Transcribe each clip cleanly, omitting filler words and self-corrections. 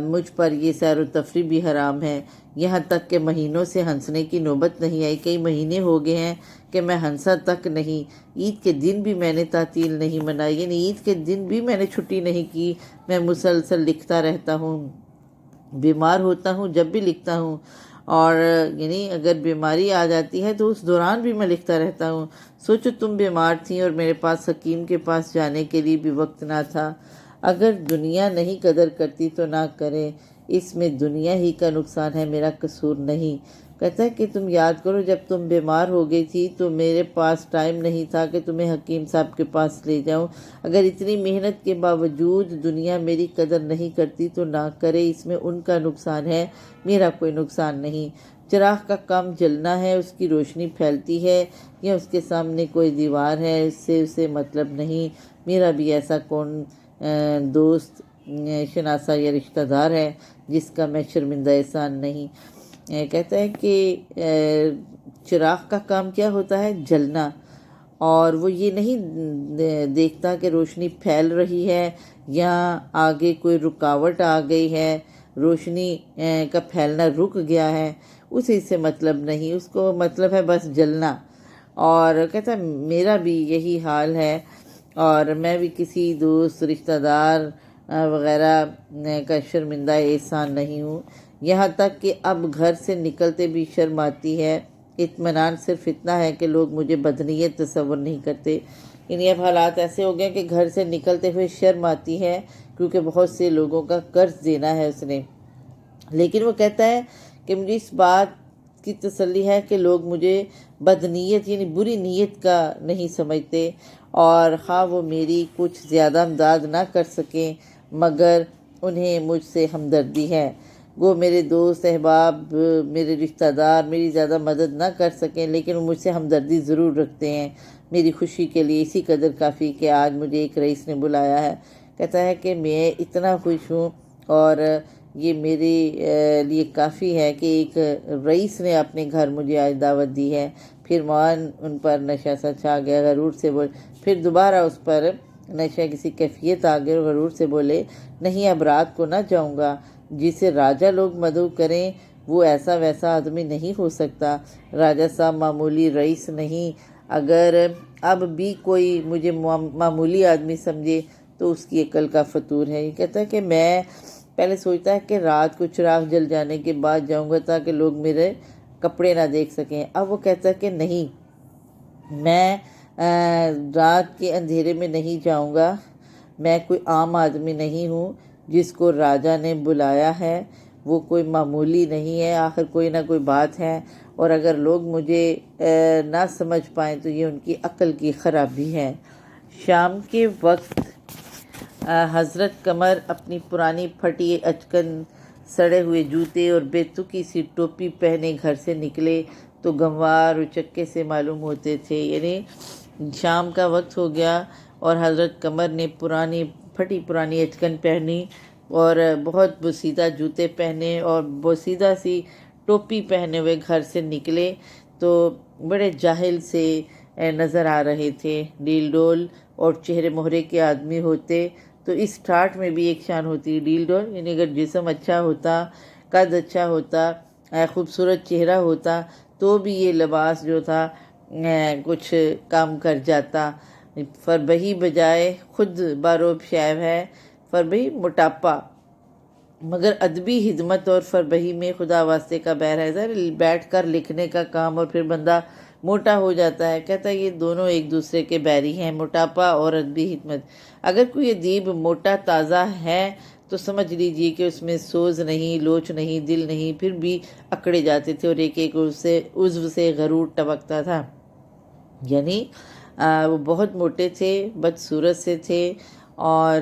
مجھ پر یہ سیر و تفریح بھی حرام ہے، یہاں تک کہ مہینوں سے ہنسنے کی نوبت نہیں آئی۔ کئی مہینے ہو گئے ہیں کہ میں ہنسا تک نہیں، عید کے دن بھی میں نے تعطیل نہیں منائی، یعنی عید کے دن بھی میں نے چھٹی نہیں کی۔ میں مسلسل لکھتا رہتا ہوں، بیمار ہوتا ہوں جب بھی لکھتا ہوں، اور یعنی اگر بیماری آ جاتی ہے تو اس دوران بھی میں لکھتا رہتا ہوں۔ سوچو تم بیمار تھیں اور میرے پاس حکیم کے پاس جانے کے لیے بھی وقت نہ تھا۔ اگر دنیا نہیں قدر کرتی تو نہ کرے، اس میں دنیا ہی کا نقصان ہے، میرا قصور نہیں۔ کہتا ہے کہ تم یاد کرو جب تم بیمار ہو گئی تھی تو میرے پاس ٹائم نہیں تھا کہ تمہیں حکیم صاحب کے پاس لے جاؤں۔ اگر اتنی محنت کے باوجود دنیا میری قدر نہیں کرتی تو نہ کرے، اس میں ان کا نقصان ہے، میرا کوئی نقصان نہیں۔ چراغ کا کام جلنا ہے، اس کی روشنی پھیلتی ہے یا اس کے سامنے کوئی دیوار ہے، اس سے اسے مطلب نہیں۔ میرا بھی ایسا کون دوست، شناسہ یا رشتہ دار ہے جس کا میں شرمندہ احسان نہیں۔ کہتا ہے کہ چراغ کا کام کیا ہوتا ہے؟ جلنا، اور وہ یہ نہیں دیکھتا کہ روشنی پھیل رہی ہے یا آگے کوئی رکاوٹ آ گئی ہے، روشنی کا پھیلنا رک گیا ہے، اسے اس سے مطلب نہیں، اس کو مطلب ہے بس جلنا۔ اور کہتا ہے میرا بھی یہی حال ہے، اور میں بھی کسی دوست، رشتہ دار وغیرہ کا شرمندہ احسان نہیں ہوں، یہاں تک کہ اب گھر سے نکلتے بھی شرم آتی ہے۔ اطمینان صرف اتنا ہے کہ لوگ مجھے بدنیت تصور نہیں کرتے، یعنی اب حالات ایسے ہو گئے کہ گھر سے نکلتے ہوئے شرم آتی ہے کیونکہ بہت سے لوگوں کا قرض دینا ہے اس نے۔ لیکن وہ کہتا ہے کہ مجھے اس بات کی تسلی ہے کہ لوگ مجھے بدنیت یعنی بری نیت کا نہیں سمجھتے، اور خواہ وہ میری کچھ زیادہ امداد نہ کر سکیں مگر انہیں مجھ سے ہمدردی ہے۔ وہ میرے دوست احباب، میرے رشتہ دار میری زیادہ مدد نہ کر سکیں لیکن وہ مجھ سے ہمدردی ضرور رکھتے ہیں میری خوشی کے لیے، اسی قدر کافی کہ آج مجھے ایک رئیس نے بلایا ہے۔ کہتا ہے کہ میں اتنا خوش ہوں اور یہ میرے لیے کافی ہے کہ ایک رئیس نے اپنے گھر مجھے آج دعوت دی ہے۔ پھر موان ان پر نشہ سا چھا گیا، غرور سے بول، پھر دوبارہ اس پر نشہ کسی کیفیت آ گئے اور غرور سے بولے، نہیں اب رات کو نہ جاؤں گا، جسے راجہ لوگ مدعو کریں وہ ایسا ویسا آدمی نہیں ہو سکتا، راجہ صاحب معمولی رئیس نہیں، اگر اب بھی کوئی مجھے معمولی آدمی سمجھے تو اس کی عقل کا فطور ہے۔ یہ کہتا ہے کہ میں پہلے سوچتا ہے کہ رات کو چراغ جل جانے کے بعد جاؤں گا تاکہ لوگ میرے کپڑے نہ دیکھ سکیں، اب وہ کہتا ہے کہ نہیں، میں رات کے اندھیرے میں نہیں جاؤں گا، میں کوئی عام آدمی نہیں ہوں جس کو راجہ نے بلایا ہے، وہ کوئی معمولی نہیں ہے، آخر کوئی نہ کوئی بات ہے، اور اگر لوگ مجھے نہ سمجھ پائیں تو یہ ان کی عقل کی خرابی ہے۔ شام کے وقت حضرت قمر اپنی پرانی پھٹی اچکن، سڑے ہوئے جوتے اور بے تکی سی ٹوپی پہنے گھر سے نکلے تو گنوار اور چکے سے معلوم ہوتے تھے، یعنی شام کا وقت ہو گیا اور حضرت قمر نے پھٹی پرانی اچکن پہنی اور بہت بوسیدہ جوتے پہنے اور بوسیدہ سی ٹوپی پہنے ہوئے گھر سے نکلے تو بڑے جاہل سے نظر آ رہے تھے۔ ڈیل ڈول اور چہرے مہرے کے آدمی ہوتے تو اس ٹھاٹھ میں بھی ایک شان ہوتی۔ ڈیل ڈول یعنی اگر جسم اچھا ہوتا، قد اچھا ہوتا، خوبصورت چہرہ ہوتا تو بھی یہ لباس جو تھا کچھ کام کر جاتا۔ فربہی بجائے خود باروب شیب ہے، فربہی موٹاپا، مگر ادبی خدمت اور فربہی میں خدا واسطے کا بیر ہے، بیٹھ کر لکھنے کا کام اور پھر بندہ موٹا ہو جاتا ہے۔ کہتا ہے یہ دونوں ایک دوسرے کے بیری ہیں، موٹاپا اور ادبی خدمت۔ اگر کوئی ادیب موٹا تازہ ہے تو سمجھ لیجئے کہ اس میں سوز نہیں، لوچ نہیں، دل نہیں، پھر بھی اکڑے جاتے تھے اور ایک ایک عضو سے غرور ٹپکتا تھا، یعنی وہ بہت موٹے تھے، بدصورت سے تھے، اور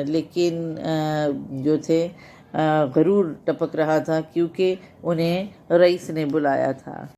لیکن جو تھے غرور ٹپک رہا تھا کیونکہ انہیں رئیس نے بلایا تھا۔